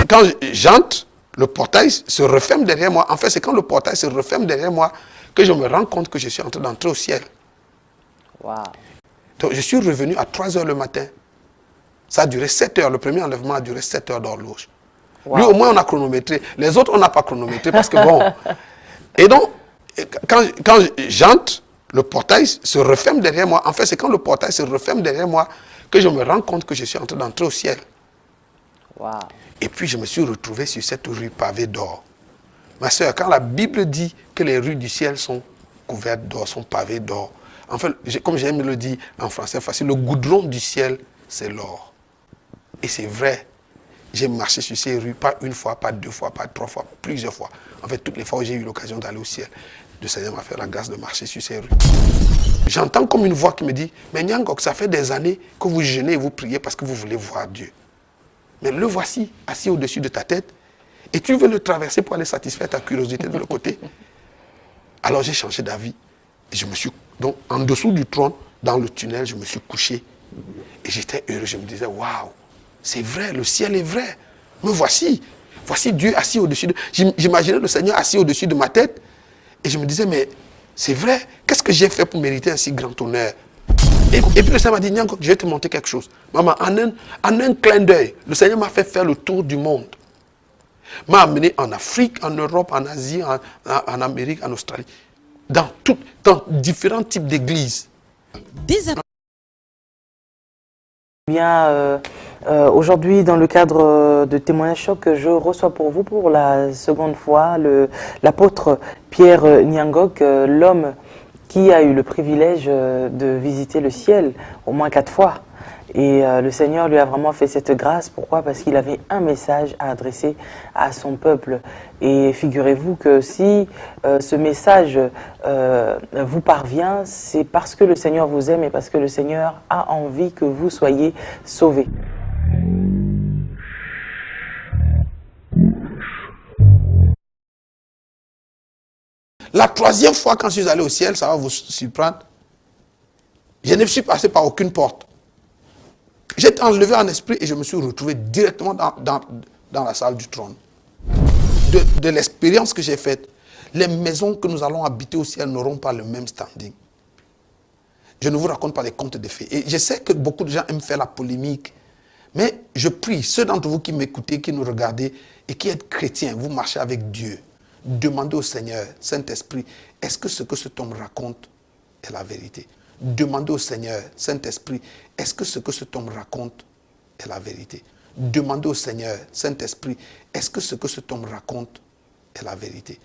quand j'entre, le portail se referme derrière moi. En fait, c'est quand le portail se referme derrière moi que je me rends compte que je suis en train d'entrer au ciel. Wow. Donc, je suis revenu à 3 heures le matin. Ça a duré 7 heures. Le premier enlèvement a duré 7 heures d'horloge. Wow. Lui, au moins, on a chronométré. Les autres, on n'a pas chronométré parce que bon. Et donc, quand j'entre, le portail se referme derrière moi. En fait, c'est quand le portail se referme derrière moi que je me rends compte que je suis en train d'entrer au ciel. Wow. Et puis, je me suis retrouvé sur cette rue pavée d'or. Ma soeur, quand la Bible dit que les rues du ciel sont couvertes d'or, sont pavées d'or, en fait, comme j'aime le dire en français facile, le goudron du ciel, c'est l'or. Et c'est vrai. J'ai marché sur ces rues, pas une fois, pas 2 fois, pas 3 fois, plusieurs fois. En fait, toutes les fois où j'ai eu l'occasion d'aller au ciel, le Seigneur m'a fait la grâce de marcher sur ces rues. J'entends comme une voix qui me dit, mais Nyangok, ça fait des années que vous jeûnez et vous priez parce que vous voulez voir Dieu. Mais le voici, assis au-dessus de ta tête, et tu veux le traverser pour aller satisfaire ta curiosité de l'autre côté. Alors j'ai changé d'avis. Et je me suis, donc en dessous du trône, dans le tunnel, je me suis couché. Et j'étais heureux, je me disais, waouh, c'est vrai, le ciel est vrai. Me voici. Voici Dieu assis au-dessus de... J'imaginais le Seigneur assis au-dessus de ma tête. Et je me disais, mais c'est vrai, qu'est-ce que j'ai fait pour mériter un si grand honneur? Et puis le Seigneur m'a dit, Nyangok, je vais te montrer quelque chose. Maman, en un clin d'œil, le Seigneur m'a fait faire le tour du monde. M'a amené en Afrique, en Europe, en Asie, en Amérique, en Australie. Dans différents types d'églises. Bien, aujourd'hui, dans le cadre de Témoignage Choc, je reçois pour vous, pour la seconde fois, l'apôtre Pierre Nyangok, l'homme qui a eu le privilège de visiter le ciel au moins 4 fois. Et le Seigneur lui a vraiment fait cette grâce. Pourquoi? Parce qu'il avait un message à adresser à son peuple. Et figurez-vous que si ce message vous parvient, c'est parce que le Seigneur vous aime et parce que le Seigneur a envie que vous soyez sauvés. La 3e fois quand je suis allé au ciel, ça va vous surprendre, je ne suis passé par aucune porte. J'étais enlevé en esprit et je me suis retrouvé directement dans la salle du trône. De l'expérience que j'ai faite, les maisons que nous allons habiter au ciel n'auront pas le même standing. Je ne vous raconte pas les contes de fées. Et je sais que beaucoup de gens aiment faire la polémique, mais je prie, ceux d'entre vous qui m'écoutez, qui nous regardez et qui êtes chrétiens, vous marchez avec Dieu, demandez au Seigneur, Saint-Esprit, est-ce que ce que cet homme raconte est la vérité? Demandez au Seigneur, Saint-Esprit, est-ce que ce que cet homme raconte est la vérité? Demandez au Seigneur, Saint-Esprit, est-ce que ce que cet homme raconte est la vérité?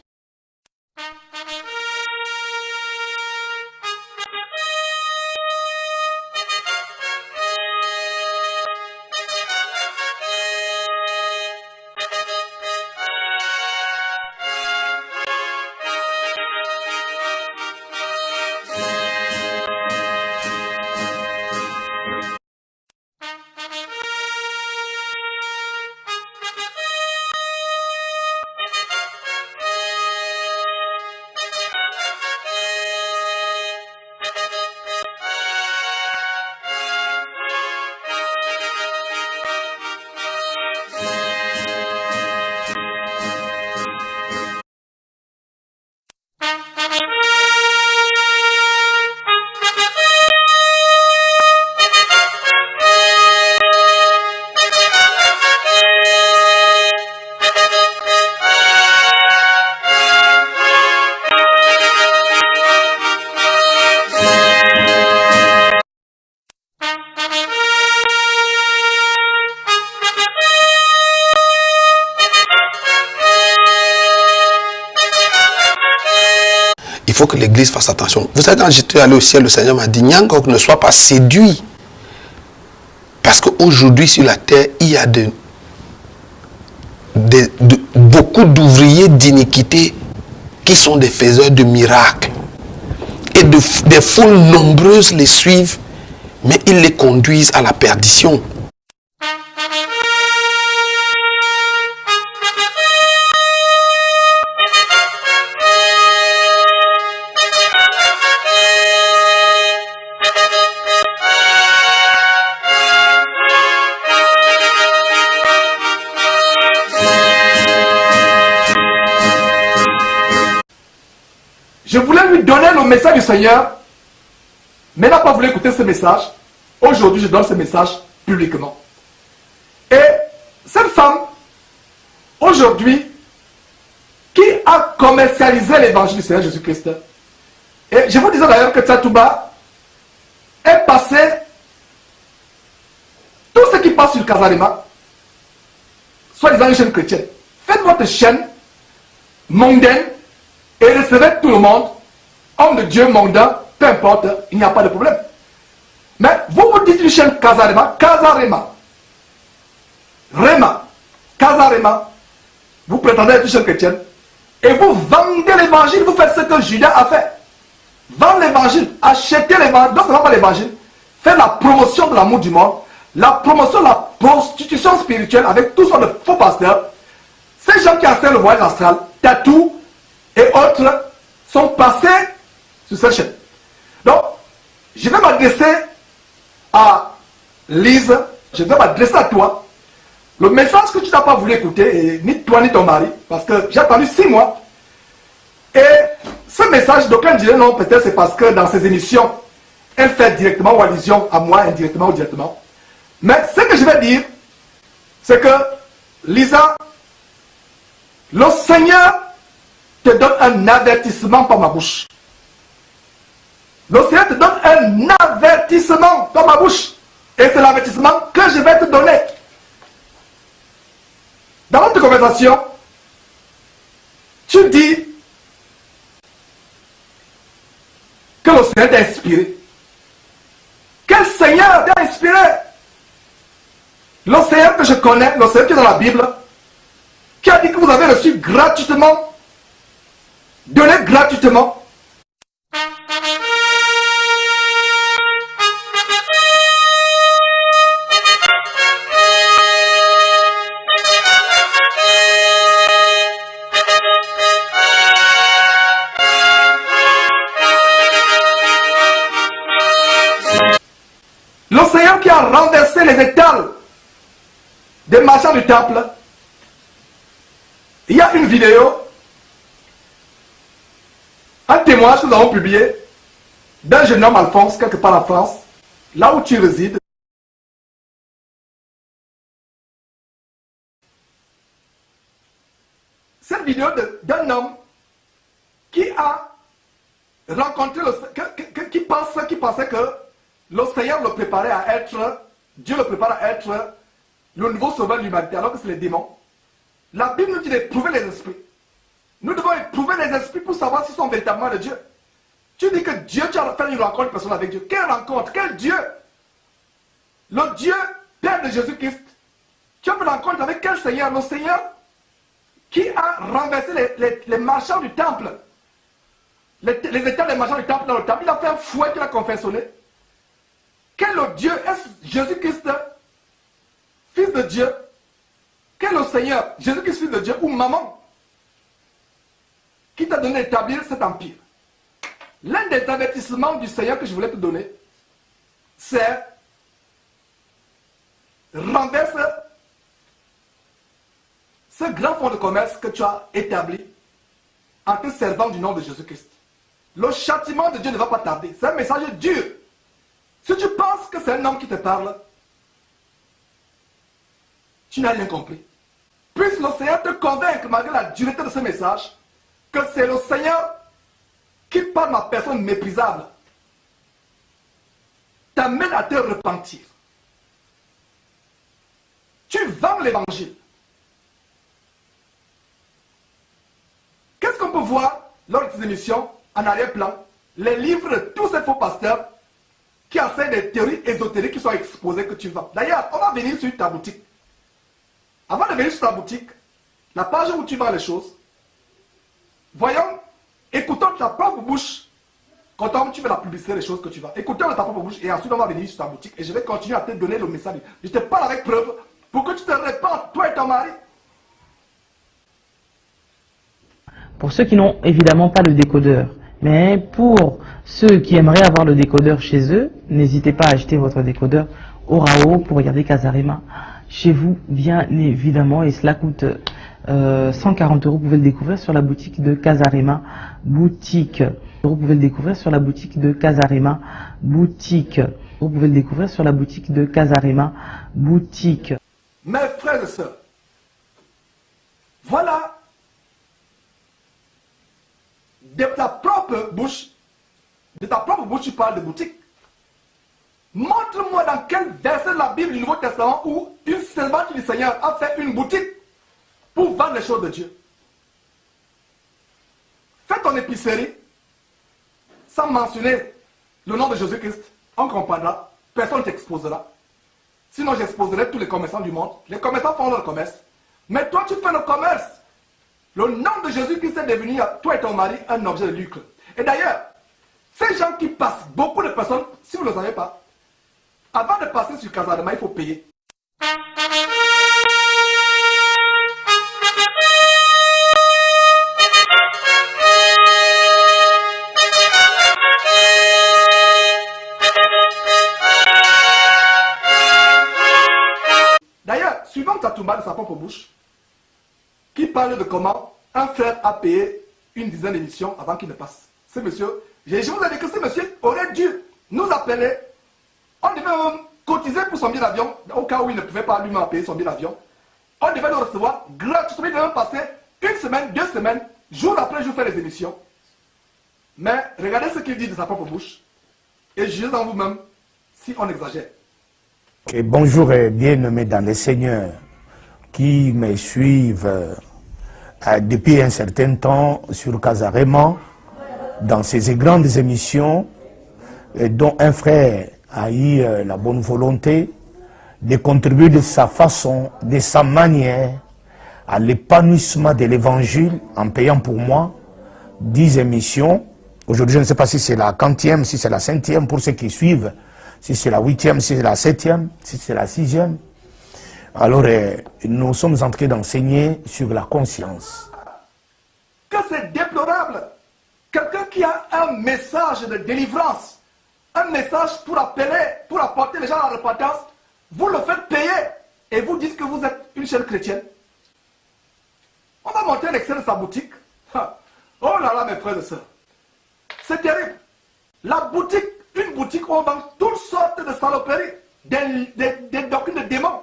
Il faut que l'église fasse attention. Vous savez, quand j'étais allé au ciel, le Seigneur m'a dit, Nyangok, ne sois pas séduit. Parce qu'aujourd'hui, sur la terre, il y a beaucoup d'ouvriers d'iniquité qui sont des faiseurs de miracles. Et des foules nombreuses les suivent, mais ils les conduisent à la perdition. le message du Seigneur, mais n'a pas voulu écouter ce message. Aujourd'hui, je donne ce message publiquement. Et cette femme, aujourd'hui, qui a commercialisé l'évangile du Seigneur Jésus-Christ, et je vous disais d'ailleurs que Tchatouba est passé, tout ce qui passe sur Casarema, soi-disant une chaîne chrétienne, faites votre chaîne mondaine et recevez tout le monde, homme de Dieu mondain, peu importe, il n'y a pas de problème. Mais vous vous dites une chaîne Casarema, Rema, Casarema, vous prétendez être une chaîne chrétienne, et vous vendez l'évangile, vous faites ce que Judas a fait. Vendre l'évangile, acheter l'évangile, non seulement pas l'évangile, faire la promotion de l'amour du monde, la promotion de la prostitution spirituelle avec tout sortes de faux pasteurs. Ces gens qui enseignent le voyage astral, tatou et autres, sont passés sur cette chaîne. Donc, je vais m'adresser à Lise, je vais m'adresser à toi. Le message que tu n'as pas voulu écouter, et ni toi ni ton mari, parce que j'ai attendu 6 mois. Et ce message, d'aucuns diraient non, peut-être c'est parce que dans ses émissions, elle fait directement ou allusion à moi, indirectement ou directement. Mais ce que je vais dire, c'est que, Lisa, le Seigneur te donne un avertissement par ma bouche. Le Seigneur te donne un avertissement par ma bouche. Et c'est l'avertissement que je vais te donner. Dans notre conversation, tu dis que le Seigneur t'a inspiré. Quel Seigneur t'a inspiré? Le Seigneur que je connais, le Seigneur qui est dans la Bible, qui a dit que vous avez reçu gratuitement, donné gratuitement. Le Seigneur qui a renversé les étals des marchands du temple. Il y a une vidéo, un témoignage que nous avons publié d'un jeune homme, Alphonse, quelque part en France, là où tu résides. Cette vidéo d'un homme qui a rencontré, qui pensait que le Seigneur le préparait à être, Dieu le prépare à être le nouveau sauveur de l'humanité, alors que c'est les démons. La Bible nous dit d'éprouver les esprits. Nous devons éprouver les esprits pour savoir s'ils sont véritablement de Dieu. Tu dis que Dieu, tu as fait une rencontre personnelle avec Dieu. Quelle rencontre? Quel Dieu? Le Dieu, Père de Jésus-Christ. Tu as fait une rencontre avec quel Seigneur? Le Seigneur qui a renversé les marchands du temple. Les états des marchands du temple dans le temple. Il a fait un fouet qu'il a confectionné. Quel est le Dieu? Est-ce Jésus-Christ, Fils de Dieu? Quel est le Seigneur? Jésus-Christ, Fils de Dieu, ou maman qui t'a donné d'établir cet empire? L'un des avertissements du Seigneur que je voulais te donner, c'est renverse ce grand fonds de commerce que tu as établi en te servant du nom de Jésus-Christ. Le châtiment de Dieu ne va pas tarder. C'est un message dur. Si tu penses que c'est un homme qui te parle, tu n'as rien compris. Puisse le Seigneur te convaincre, malgré la dureté de ce message, que c'est le Seigneur qui, par ma personne méprisable, t'amène à te repentir. Tu vends l'évangile. Qu'est-ce qu'on peut voir lors de ces émissions, en arrière-plan? Les livres de tous ces faux pasteurs qui enseignent des théories ésotériques qui sont exposées que tu vends. D'ailleurs, on va venir sur ta boutique. Avant de venir sur ta boutique, la page où tu vends les choses, voyons, écoutons de ta propre bouche, quand tu fais la publicité des choses que tu vends. Écoutons de ta propre bouche et ensuite on va venir sur ta boutique et je vais continuer à te donner le message. Je te parle avec preuve pour que tu te répandes, toi et ton mari. Pour ceux qui n'ont évidemment pas le décodeur, mais pour ceux qui aimeraient avoir le décodeur chez eux, n'hésitez pas à acheter votre décodeur au RAO pour regarder Casarema chez vous, bien évidemment, et cela coûte 140 €. Vous pouvez le découvrir sur la boutique de Casarema, boutique Vous pouvez le découvrir sur la boutique de Casarema Boutique. Vous pouvez le découvrir sur la boutique de Casarema Boutique. Mes frères et sœurs, voilà de ta propre bouche, tu parles de boutique. Montre-moi dans quel verset de la Bible du Nouveau Testament où une servante du Seigneur a fait une boutique pour vendre les choses de Dieu. Fais ton épicerie sans mentionner le nom de Jésus-Christ. On comprendra, personne ne t'exposera. Sinon, j'exposerai tous les commerçants du monde. Les commerçants font leur commerce. Mais toi, tu fais le commerce. Le nom de Jésus-Christ est devenu à toi et ton mari un objet de lucre. Et d'ailleurs, ces gens qui passent, beaucoup de personnes, si vous ne le savez pas, avant de passer sur Casarema, il faut payer. D'ailleurs, suivant Tatoumba de sa propre bouche, qui parle de comment un frère a payé une dizaine d'émissions avant qu'il ne passe. Ce monsieur, je vous ai dit que ce monsieur aurait dû nous appeler. On devait même cotiser pour son billet d'avion, au cas où il ne pouvait pas lui-même payer son billet d'avion. On devait le recevoir gratuitement, il devait même passer une semaine, 2 semaines, jour après jour faire les émissions. Mais regardez ce qu'il dit de sa propre bouche et jugez en vous-même si on exagère. Et bonjour et bien-aimés dans les seigneurs qui me suivent depuis un certain temps sur Casarema, dans ces grandes émissions, dont un frère a eu la bonne volonté de contribuer de sa façon, de sa manière, à l'épanouissement de l'évangile en payant pour moi 10 émissions. Aujourd'hui, je ne sais pas si c'est la 40e, si c'est la 5e pour ceux qui suivent, si c'est la 8e, si c'est la 7e, si c'est la 6e. Alors, nous sommes en train d'enseigner sur la conscience. Que c'est déplorable. Quelqu'un qui a un message de délivrance, un message pour appeler, pour apporter les gens à la repentance, vous le faites payer et vous dites que vous êtes une chaîne chrétienne. On va montrer un extrait de sa boutique. Oh là là, mes frères et sœurs. C'est terrible. La boutique, une boutique où on vend toutes sortes de saloperies, des doctrines de démons.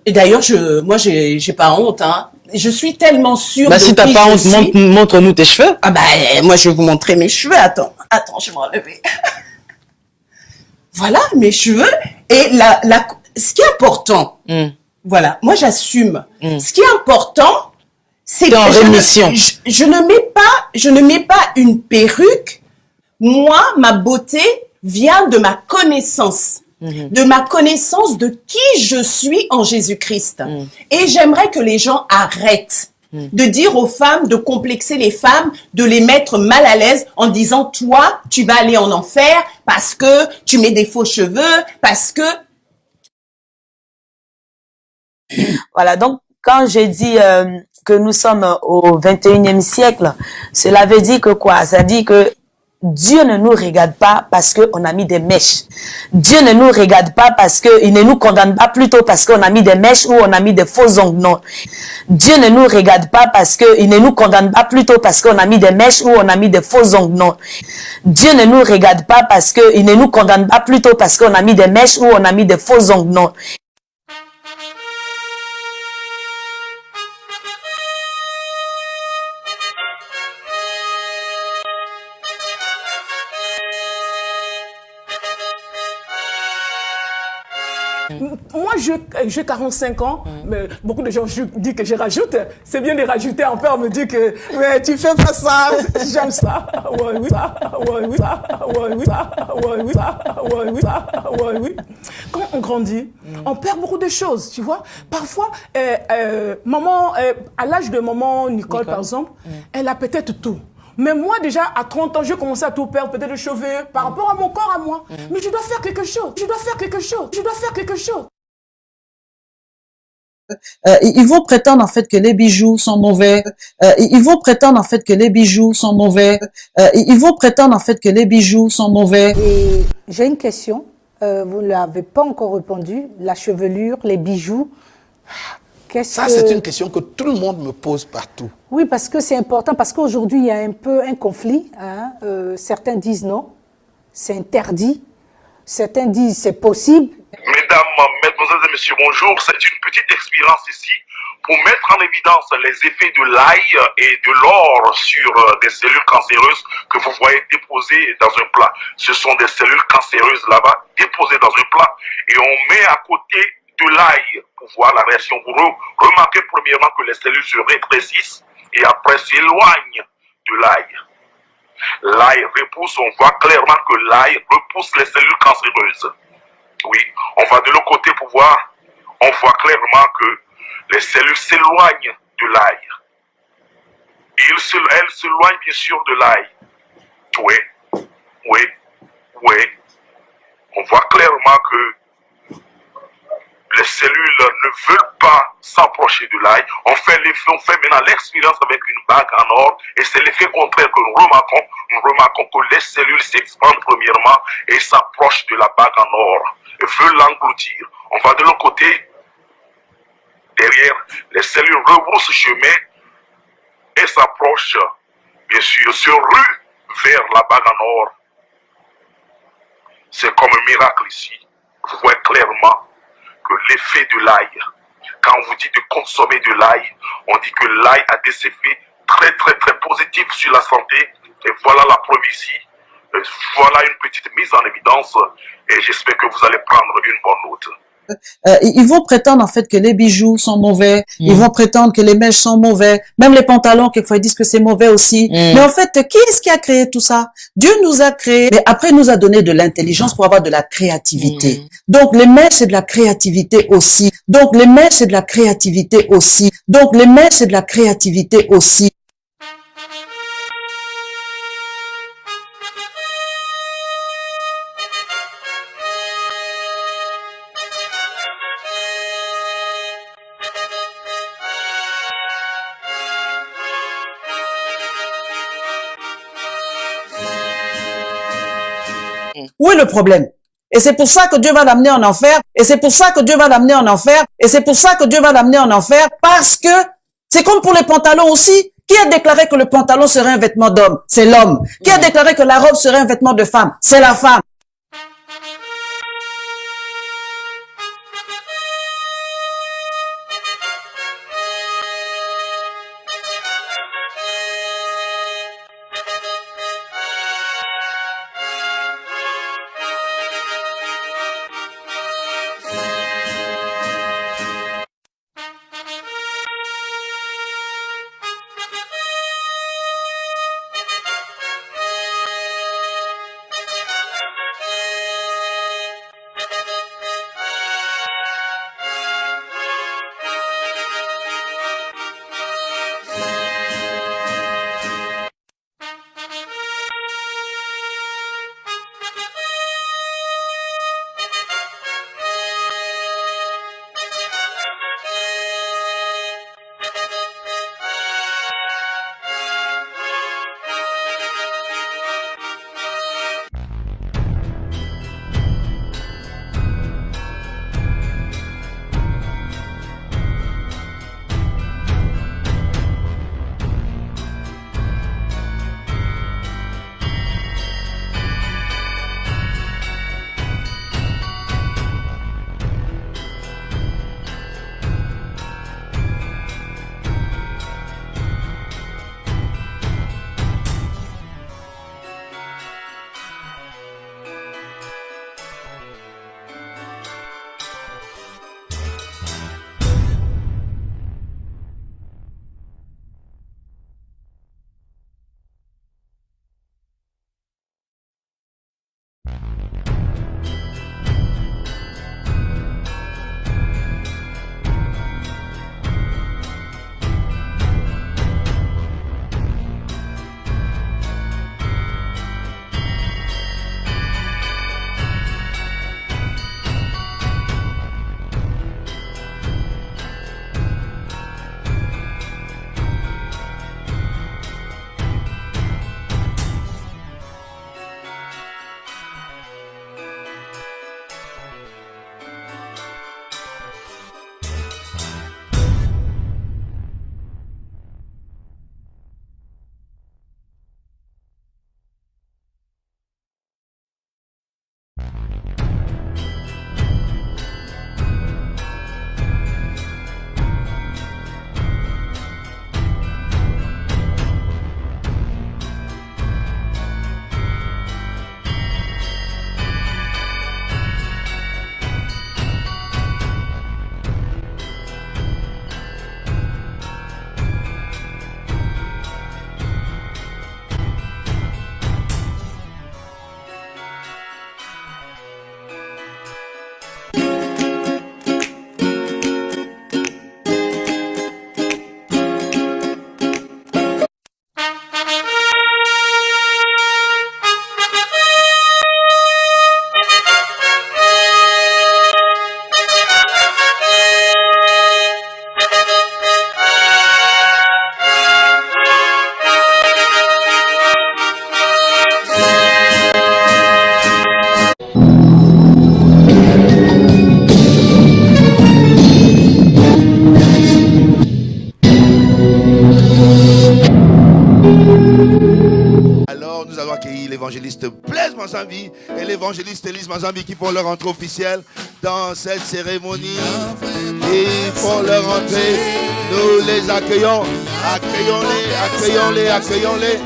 Et d'ailleurs, moi, j'ai pas honte, hein. Je suis tellement sûre Bah, de si t'as qui pas je honte, suis. montre-nous tes cheveux. Ah bah, moi, je vais vous montrer mes cheveux. Attends, je vais me relever. Voilà, mes cheveux. Et ce qui est important, voilà, moi, j'assume. Ce qui est important, C'est en rémission. Je ne mets pas une perruque. Moi, ma beauté vient de ma connaissance. De ma connaissance de qui je suis en Jésus-Christ. Et j'aimerais que les gens arrêtent de dire aux femmes, de complexer les femmes, de les mettre mal à l'aise en disant, toi, tu vas aller en enfer parce que tu mets des faux cheveux, parce que... Voilà, donc quand j'ai dit que nous sommes au 21e siècle, cela veut dire que quoi? Ça dit que Dieu ne nous regarde pas parce qu'on a mis des mèches. Dieu ne nous regarde pas parce qu'il ne nous condamne pas plutôt parce qu'on a mis des mèches ou on a mis des faux ongles. Non. Dieu ne nous regarde pas parce qu'il ne nous condamne pas plutôt parce qu'on a mis des mèches ou on a mis des faux ongles. Non. Dieu ne nous regarde pas parce qu'il ne nous condamne pas plutôt parce qu'on a mis des mèches ou on a mis des faux ongles. Non. Moi, j'ai 45 ans, mais beaucoup de gens disent que je rajoute. C'est bien de rajouter. Un père me dit que mais tu fais pas ça, j'aime ça. Ouais, oui, ça, ouais, oui, ça, ouais, oui, ça, ouais, oui, ça, ouais, oui, ça, ouais, oui. Quand on grandit, on perd beaucoup de choses, tu vois. Parfois, maman, à l'âge de maman Nicole, par exemple, elle a peut-être tout. Mais moi, déjà, à 30 ans, j'ai commencé à tout perdre, peut-être les cheveux, par rapport à mon corps à moi. Mais je dois faire quelque chose. Je dois faire quelque chose. Je dois faire quelque chose. Ils vont prétendre en fait que les bijoux sont mauvais. Ils vont prétendre en fait que les bijoux sont mauvais. Ils vont prétendre en fait que les bijoux sont mauvais. Et j'ai une question. Vous ne l'avez pas encore répondu. La chevelure, les bijoux. Ça, c'est une question que tout le monde me pose partout. Oui, parce que c'est important, parce qu'aujourd'hui, il y a un peu un conflit. Hein. Certains disent non, c'est interdit. Certains disent c'est possible. Mesdames, mesdemoiselles et messieurs, bonjour. C'est une petite expérience ici pour mettre en évidence les effets de l'ail et de l'or sur des cellules cancéreuses que vous voyez déposées dans un plat. Ce sont des cellules cancéreuses là-bas, déposées dans un plat, et on met à côté de l'ail pour voir la réaction. Vous remarquez premièrement que les cellules se rétrécissent et après s'éloignent de l'ail. L'ail repousse, on voit clairement que l'ail repousse les cellules cancéreuses. Oui, on va de l'autre côté pour voir, on voit clairement que les cellules s'éloignent de l'ail. Elles s'éloignent bien sûr de l'ail. Oui, oui, oui. On voit clairement que les cellules ne veulent pas s'approcher de l'ail. On fait maintenant l'expérience avec une bague en or et c'est l'effet contraire que nous remarquons. Nous remarquons que les cellules s'expandent premièrement et s'approchent de la bague en or et veulent l'engloutir. On va de l'autre côté, derrière, les cellules rebroussent chemin et s'approchent, bien sûr, se ruent vers la bague en or. C'est comme un miracle ici. Vous voyez clairement que l'effet de l'ail, quand on vous dit de consommer de l'ail, on dit que l'ail a des effets très très très positifs sur la santé. Et voilà la preuve ici. Voilà une petite mise en évidence et j'espère que vous allez prendre une bonne note. Ils vont prétendre en fait que les bijoux sont mauvais. Ils vont prétendre que les mèches sont mauvais. Même les pantalons, quelquefois, ils disent que c'est mauvais aussi. Mais en fait, qui est-ce qui a créé tout ça? Dieu nous a créé, mais après, il nous a donné de l'intelligence pour avoir de la créativité. Donc, les mèches, c'est de la créativité aussi. Donc, les mèches, c'est de la créativité aussi. Donc, les mèches, c'est de la créativité aussi. Où est le problème? Et c'est pour ça que Dieu va l'amener en enfer. Et c'est pour ça que Dieu va l'amener en enfer. Et c'est pour ça que Dieu va l'amener en enfer. Parce que c'est comme pour les pantalons aussi. Qui a déclaré que le pantalon serait un vêtement d'homme? C'est l'homme. Qui a déclaré que la robe serait un vêtement de femme? C'est la femme. Mazambi et l'évangéliste Élise Mazambi qui font leur entrée officielle dans cette cérémonie. Ils font leur entrée. Nous les accueillons. Accueillons-les, accueillons-les, accueillons-les.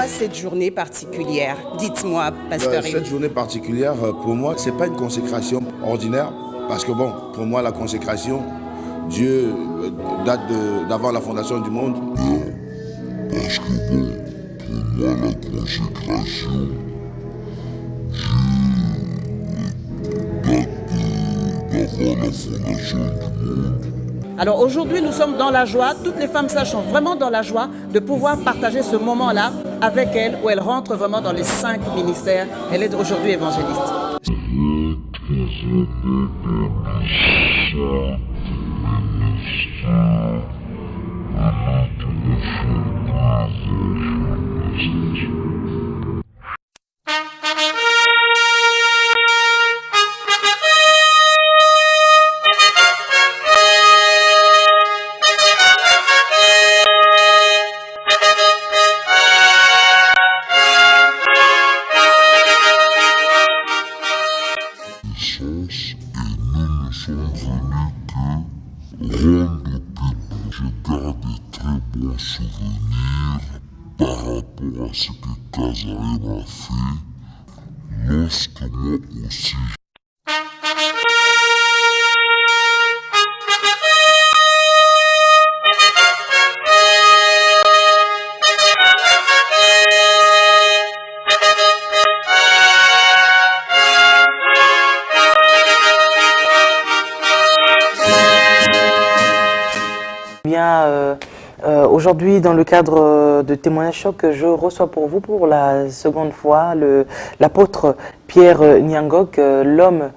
Cette journée particulière, dites-moi, Pasteur Rémi. Cette journée particulière, pour moi, c'est pas une consécration ordinaire, parce que bon, pour moi, la consécration, Dieu date d'avant la fondation du monde. Parce que bon, pour moi, la consécration, Dieu date d'avant la fondation du monde. Alors aujourd'hui, nous sommes dans la joie, toutes les femmes sachant vraiment dans la joie de pouvoir partager ce moment-là avec elle, où elle rentre vraiment dans les 5 ministères. Elle est aujourd'hui évangéliste. Par rapport à ce que Kazarema a fait, lorsque moi aussi. Aujourd'hui, dans le cadre de Témoignage Choc, je reçois pour vous pour la seconde fois l'apôtre Pierre Niangok, l'homme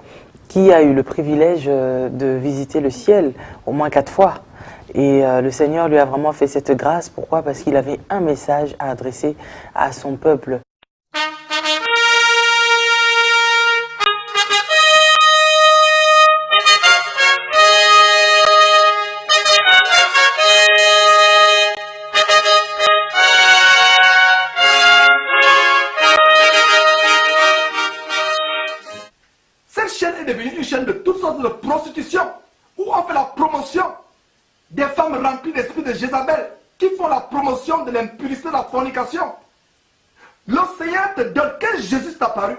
qui a eu le privilège de visiter le ciel au moins 4 fois. Et le Seigneur lui a vraiment fait cette grâce. Pourquoi? Parce qu'il avait un message à adresser à son peuple. De toutes sortes de prostitution, où on fait la promotion des femmes remplies d'esprit de Jézabel, qui font la promotion de l'impurité de la fornication. Le Seigneur te donne, quel Jésus t'a apparu?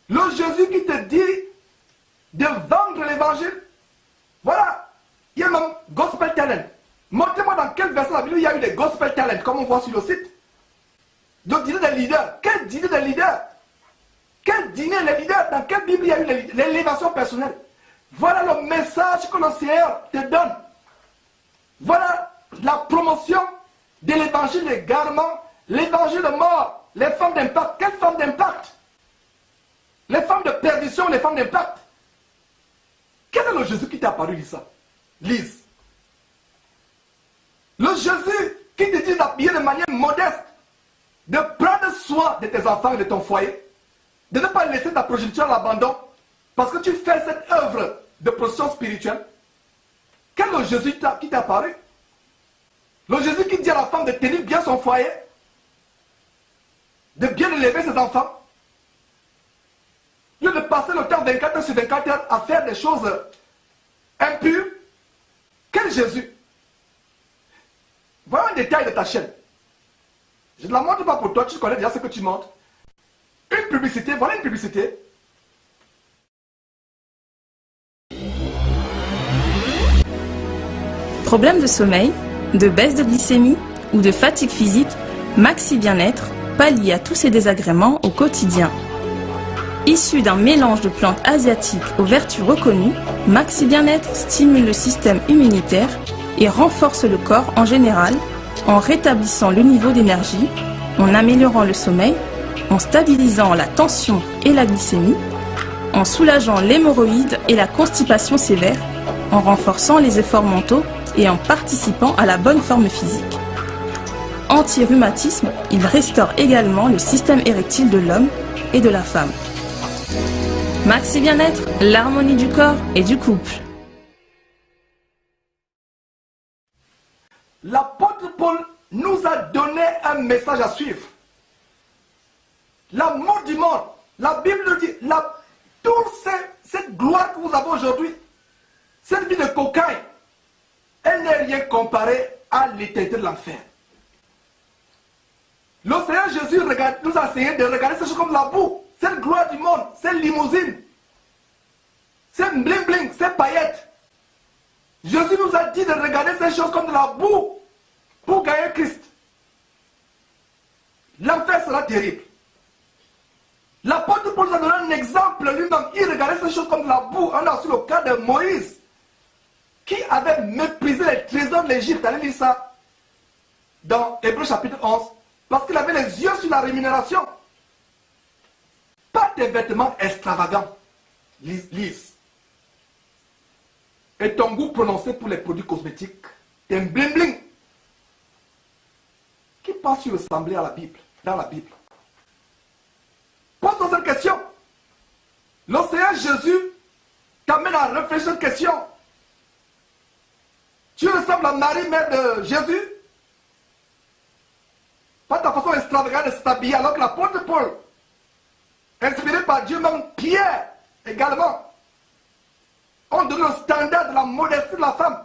Le Jésus qui te dit de vendre l'évangile. Voilà, il y a même gospel talent. Montrez-moi dans quel verset de la Bible il y a eu des gospel talent, comme on voit sur le site. Donc, dîner des leaders. Quel dîner des leaders? Quel dîner les leaders? Dans quelle Bible il y a eu l'élévation personnelle? Voilà le message que le Seigneur te donne. Voilà la promotion de l'évangile également, l'évangile de mort, les femmes d'impact. Quelles femmes d'impact? Les femmes de perdition, les femmes d'impact. Quel est le Jésus qui t'a apparu, Lisa? Lise. Le Jésus qui te dit d'habiller de manière modeste, de prendre soin de tes enfants et de ton foyer, de ne pas laisser ta prostitution à l'abandon, parce que tu fais cette œuvre de prostitution spirituelle. Quel est le Jésus qui t'a apparu? Le Jésus qui dit à la femme de tenir bien son foyer, de bien élever ses enfants, au lieu de passer le temps 24 heures sur 24 heures à faire des choses impures. Quel Jésus? Voilà un détail de ta chaîne. Je ne la montre pas pour toi, tu connais déjà ce que tu montres. Une publicité, voilà une publicité. Problème de sommeil, de baisse de glycémie ou de fatigue physique, Maxi Bien-être pallie à tous ces désagréments au quotidien. Issu d'un mélange de plantes asiatiques aux vertus reconnues, Maxi Bien-être stimule le système immunitaire et renforce le corps en général en rétablissant le niveau d'énergie, en améliorant le sommeil, en stabilisant la tension et la glycémie, en soulageant l'hémorroïde et la constipation sévère, en renforçant les efforts mentaux et en participant à la bonne forme physique. Anti-rhumatisme, il restaure également le système érectile de l'homme et de la femme. Maxi Bien-être, l'harmonie du corps et du couple. L'apôtre Paul nous a donné un message à suivre. La mort du monde, la Bible nous dit, toute cette gloire que vous avez aujourd'hui, cette vie de cocaïne, elle n'est rien comparée à l'éternité de l'enfer. Le Seigneur Jésus nous a enseigné de regarder ces choses comme la boue, cette gloire du monde, cette limousine, cette bling bling, ces paillettes. Jésus nous a dit de regarder ces choses comme de la boue pour gagner Christ. L'enfer sera terrible. L'apôtre Paul nous a donné un exemple lui-même. Il regardait ces choses comme de la boue. On a aussi le cas de Moïse qui avait méprisé les trésors de l'Égypte. Allez lire ça dans Hébreux chapitre 11. Parce qu'il avait les yeux sur la rémunération. Pas des vêtements extravagants, lisses. Et ton goût prononcé pour les produits cosmétiques. T'es un bling bling. Qui pense sur ressembler à la Bible, dans la Bible? Pose-toi cette question. Le Seigneur Jésus t'amène à réfléchir cette question. Tu ressembles à Marie, mère de Jésus? Pas ta façon extravagante de s'habiller, alors que l'apôtre Paul, inspiré par Dieu, même Pierre également, ont donné le standard de la modestie de la femme.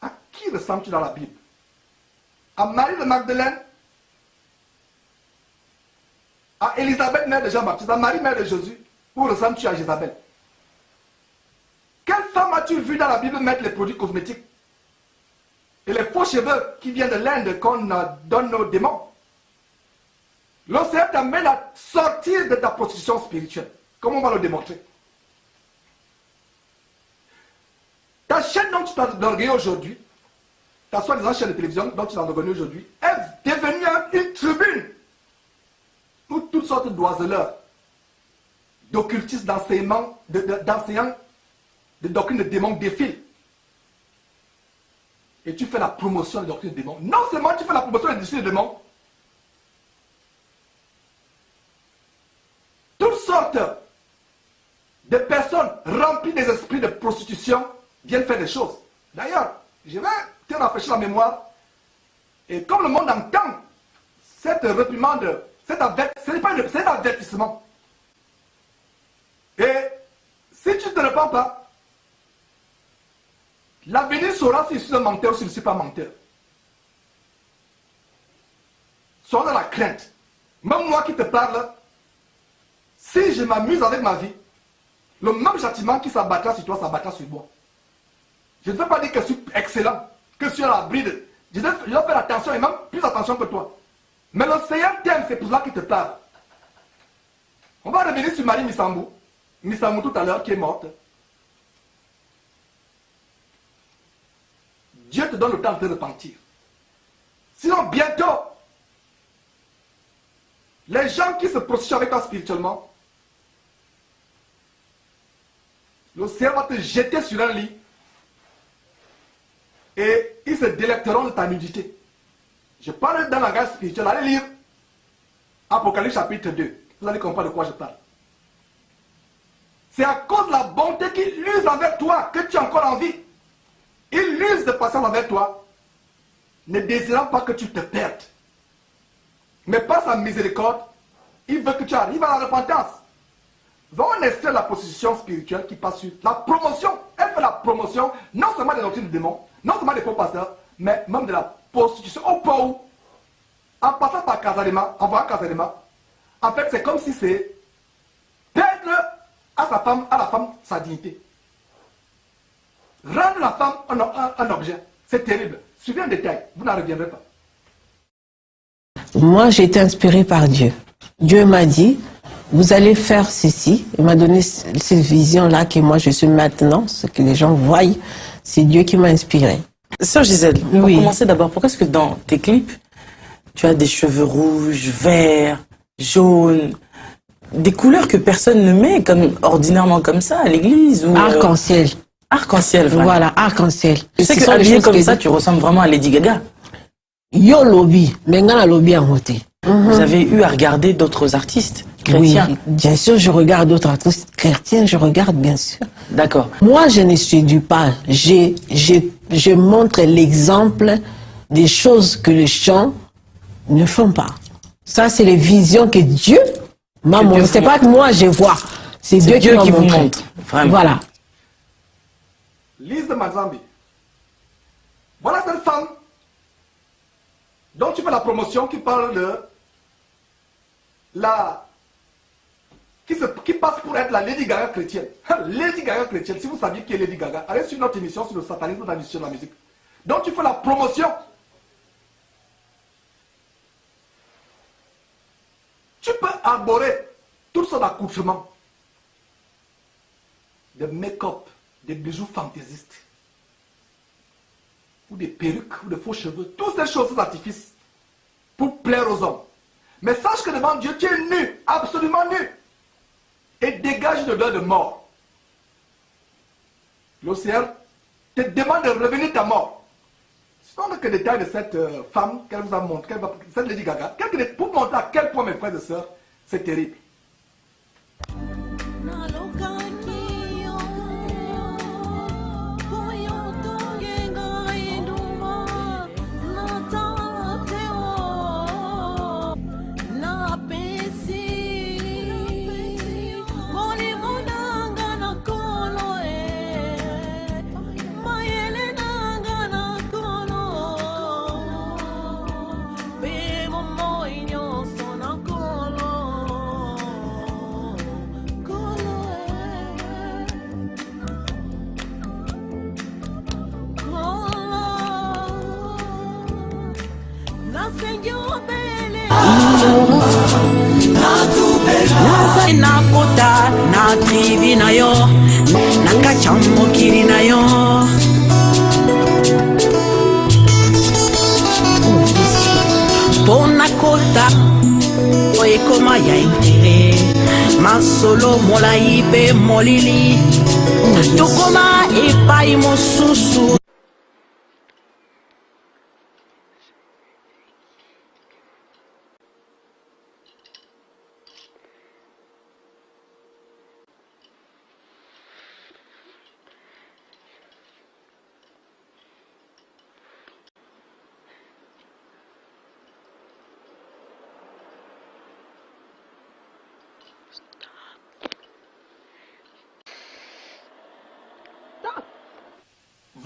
À qui ressembles-tu dans la Bible? À Marie de Magdeleine, à Élisabeth, mère de Jean-Baptiste, à Marie, mère de Jésus, ou ressembles-tu à Jézabel? Quelle femme as-tu vu dans la Bible mettre les produits cosmétiques et les faux cheveux qui viennent de l'Inde qu'on donne aux démons? Le Seigneur t'amène à sortir de ta prostitution spirituelle. Comment on va le démontrer? Ta chaîne dont tu t'enorgueillis aujourd'hui, ta soi-disant chaîne de télévision dont tu t'enorgueillis aujourd'hui, est devenue une tribune où toutes sortes d'oiseleurs, d'occultistes, d'enseignants, de doctrines de démons défilent. Et tu fais la promotion des doctrines de démons. Non seulement tu fais la promotion des doctrines de démons, toutes sortes de personnes remplies des esprits de prostitution viennent faire des choses. D'ailleurs, je vais te rafraîchir la mémoire. Et comme le monde entend cette réprimande, c'est un avertissement. Et si tu ne te répands pas, l'avenir saura si je suis un menteur ou si je ne suis pas menteur. Sois dans la crainte. Même moi qui te parle, si je m'amuse avec ma vie, le même châtiment qui s'abattra sur toi s'abattra sur moi. Je ne veux pas dire que je suis excellent, que je suis à l'abri de... Je dois faire attention et même plus attention que toi. Mais le Seigneur t'aime, c'est pour cela qu'il te parle. On va revenir sur Marie Missamou tout à l'heure, qui est morte. Dieu te donne le temps de te repentir. Sinon, bientôt, les gens qui se prostituent avec toi spirituellement, le Seigneur va te jeter sur un lit et ils se délecteront de ta nudité. Je parle dans la grâce spirituelle. Allez lire Apocalypse chapitre 2. Vous allez comprendre de quoi je parle. C'est à cause de la bonté qu'il use envers toi que tu as encore envie. Il use de patience envers toi, ne désirant pas que tu te perdes. Mais par sa miséricorde, il veut que tu arrives à la repentance. Donc on extrait la position spirituelle qui passe sur la promotion. Elle fait la promotion non seulement des doctrines de démons, non seulement des faux pasteurs, mais même de la prostitution au point où, en passant par Kazalema, en voyant Kazalema, en fait c'est comme si c'est perdre à la femme sa dignité. Rendre la femme un objet, c'est terrible. Suivez un détail, vous n'en reviendrez pas. Moi, j'ai été inspirée par Dieu. Dieu m'a dit, vous allez faire ceci. Il m'a donné cette vision-là que moi je suis maintenant, ce que les gens voient. C'est Dieu qui m'a inspirée. Sœur Gisèle, pour commencer d'abord, pourquoi est-ce que dans tes clips, tu as des cheveux rouges, verts, jaunes? des couleurs que personne ne met comme ordinairement comme ça à l'église ou Arc-en-ciel. Arc-en-ciel, vraiment. Voilà, arc-en-ciel. Tu sais que habillé comme ça, tu ressembles vraiment à Lady Gaga. Yo lobby, mais ngana lobby en côté. Vous avez eu à regarder d'autres artistes chrétiens? Oui, bien sûr, je regarde d'autres artistes chrétiens, je regarde bien sûr. D'accord. Moi, je ne séduis pas. Je montre l'exemple des choses que les gens ne font pas. Ça, c'est les visions que Dieu m'a montrées. C'est pas que moi je vois, c'est Dieu qui vous montre. montre. Vraiment. Voilà. Lise de Mazambi. Voilà cette femme dont tu fais la promotion qui parle de la... qui passe pour être la Lady Gaga chrétienne. Lady Gaga chrétienne, si vous saviez qui est Lady Gaga, allez sur notre émission sur le satanisme dans l'émission de la musique. Donc tu fais la promotion. Tu peux arborer tout son accoutrement de make-up, des bijoux fantaisistes, ou des perruques, ou des faux cheveux, toutes ces choses, ces artifices, pour plaire aux hommes. Mais sache que devant Dieu, tu es nu, absolument nu, et dégage une odeur de mort. L'océan te demande de revenir ta mort. Ce sont quelques détails de cette femme qu'elle vous a montré, cette Lady Gaga, pour montrer à quel point, mes frères et sœurs, c'est terrible. nakota na trivi na yo nakacha mokili na yo pona kota oekoma ya intere masolo molai pe molili tokoma epai mosusu.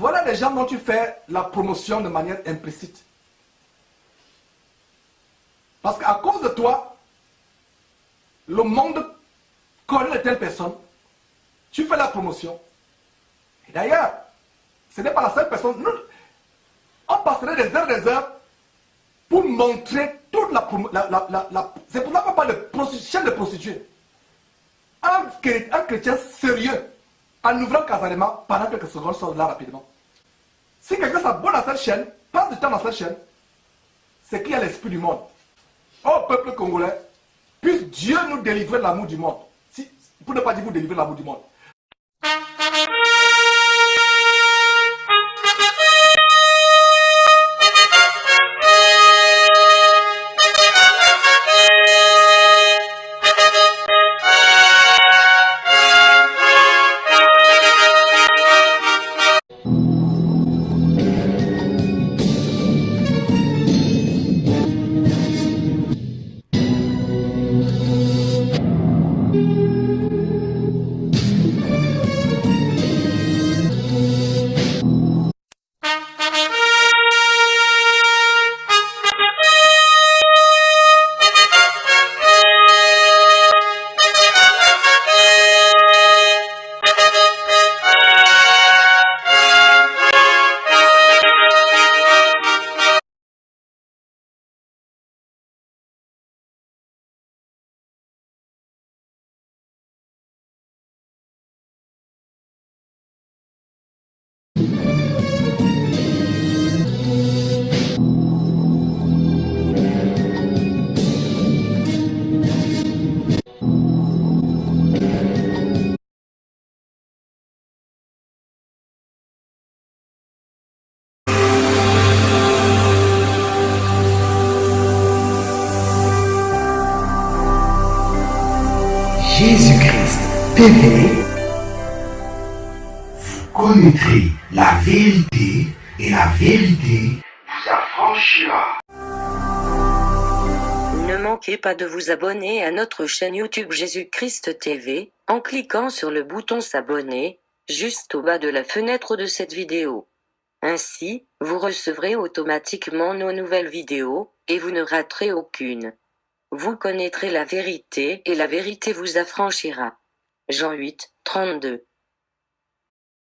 Voilà des gens dont tu fais la promotion de manière implicite. Parce qu'à cause de toi, le monde connaît de telle personne. Tu fais la promotion. Et d'ailleurs, ce n'est pas la seule personne. Nous, on passerait des heures pour montrer toute la c'est pour ça qu'on parle de chaîne de prostituées. Un chrétien sérieux, en ouvrant Casarema, pendant quelques secondes, sort là rapidement. Si quelqu'un s'abonne à cette chaîne, passe du temps dans cette chaîne, c'est qu'il y a l'esprit du monde. Oh peuple congolais, puisse Dieu nous délivrer de l'amour du monde. Pour ne pas dire vous délivrer de l'amour du monde. TV, vous connaîtrez la vérité et la vérité vous affranchira. Ne manquez pas de vous abonner à notre chaîne YouTube Jésus-Christ TV, en cliquant sur le bouton s'abonner, juste au bas de la fenêtre de cette vidéo. Ainsi, vous recevrez automatiquement nos nouvelles vidéos, et vous ne raterez aucune. Vous connaîtrez la vérité et la vérité vous affranchira. Jean 8, 32.